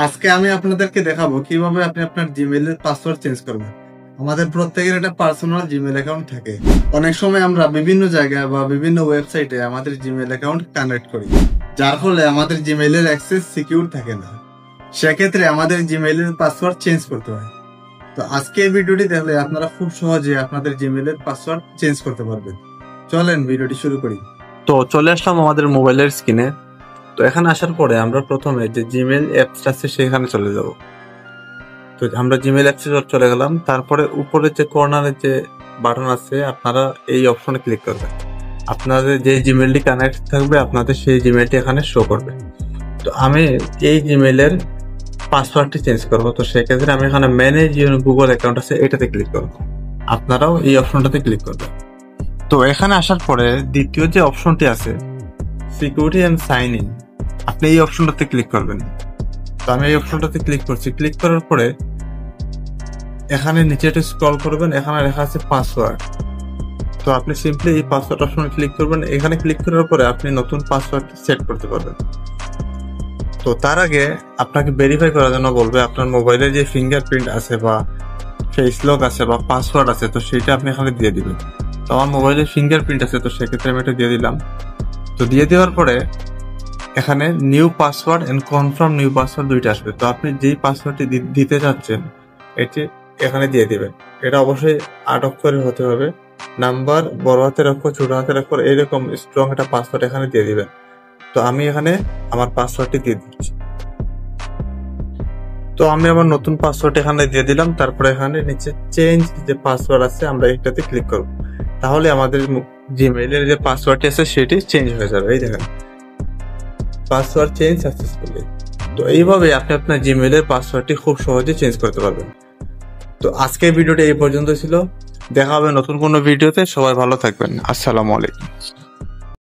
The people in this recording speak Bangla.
আজকে আমি আপনাদেরকে দেখাবো কিভাবে আপনি আপনার জিমেইলের পাসওয়ার্ড চেঞ্জ করবেন। আমাদের প্রত্যেকের একটা পার্সোনাল জিমেইল অ্যাকাউন্ট থাকে। অনেক সময় আমরা বিভিন্ন জায়গায় বা বিভিন্ন ওয়েবসাইটে আমাদের জিমেইল অ্যাকাউন্ট কানেক্ট করি, যার ফলে আমাদের জিমেইলের অ্যাক্সেস সিকিউর থাকে না। সেক্ষেত্রে আমাদের জিমেইলের পাসওয়ার্ড চেঞ্জ করতে হয়। তো আজকে এই ভিডিওটি দেখলে আপনারা খুব সহজে আপনাদের জিমেইলের পাসওয়ার্ড চেঞ্জ করতে পারবেন। চলেন ভিডিওটি শুরু করি। তো চলে আসলাম আমাদের মোবাইলের স্ক্রিনে। তো এখানে আসার পরে আমরা প্রথমে যে জিমেইল অ্যাপস আছে সেখানে চলে যাব। তো আমরা জিমেইল অ্যাপসে চলে গেলাম। তারপরে উপরে যে কর্নারে যে বাটন আছে আপনারা এই অপশনে ক্লিক করবেন। আপনাদের যে জিমেইলটি কানেক্ট থাকবে আপনাদের সেই জিমেইলটি এখানে শো করবে। তো আমি এই জিমেইলের পাসওয়ার্ডটি চেঞ্জ করব। তো সেক্ষেত্রে আমি এখানে ম্যানেজ ইউর গুগল অ্যাকাউন্ট আছে এটাতে ক্লিক করব। আপনারাও এই অপশনটাতে ক্লিক করবেন। তো এখানে আসার পরে দ্বিতীয় যে অপশনটি আছে সিকিউরিটি অ্যান্ড সাইন ইন, আপনি এই অপশনটাতে ক্লিক করবেন। তো আমি এই অপশনটাতে ক্লিক করছি। ক্লিক করার পরে এখানে নিচে একটু স্ক্রল করবেন, এখানে লেখা আছে পাসওয়ার্ড। তো আপনি সিম্পলি এই পাসওয়ার্ড অপশনে ক্লিক করবেন। এখানে ক্লিক করার পরে আপনি নতুন পাসওয়ার্ড সেট করতে পারবেন। তো তার আগে আপনাকে ভেরিফাই করার জন্য বলবে আপনার মোবাইলে যে ফিঙ্গারপ্রিন্ট আছে বা ফেস লক আছে বা পাসওয়ার্ড আছে, তো সেইটা আপনি এখানে দিয়ে দিবেন। তো আমার মোবাইলে ফিঙ্গারপ্রিন্ট আছে, তো সেক্ষেত্রে আমি এটা দিয়ে দিলাম। তো দিয়ে দেওয়ার পরে এখানে new password and confirm new password দুইটা আসবে। তো আপনি যেই পাসওয়ার্ডটি দিতে চাচ্ছেন এটি এখানে দিয়ে দিবেন। এটা অবশ্যই 8 অক্ষরের হতে হবে। নাম্বার, বড় হাতের অক্ষর, ছোট হাতের অক্ষর, এরকম স্ট্রং একটা পাসওয়ার্ড এখানে দিয়ে দিবেন। তো আমি এখানে আমার পাসওয়ার্ডটি দিয়ে দিচ্ছি। তো আমি আমার নতুন পাসওয়ার্ড এখানে দিয়ে দিলাম। তারপরে এখানে নিচে চেঞ্জ যে পাসওয়ার্ড আছে আমরা এটাতে ক্লিক করব। তাহলে আমাদের জিমেইলের যে পাসওয়ার্ডটি আছে সেটি চেঞ্জ হয়ে যাবে। এই দেখেন, পাসওয়ার্ড চেঞ্জ সাকসেসফুলি। তো এইভাবে আপনি আপনার জিমেইলের পাসওয়ার্ডটি খুব সহজে চেঞ্জ করতে পারবেন। তো আজকের ভিডিওটি এই পর্যন্ত ছিল। দেখা হবে নতুন কোনো ভিডিওতে। সবাই ভালো থাকবেন। আসসালামু আলাইকুম।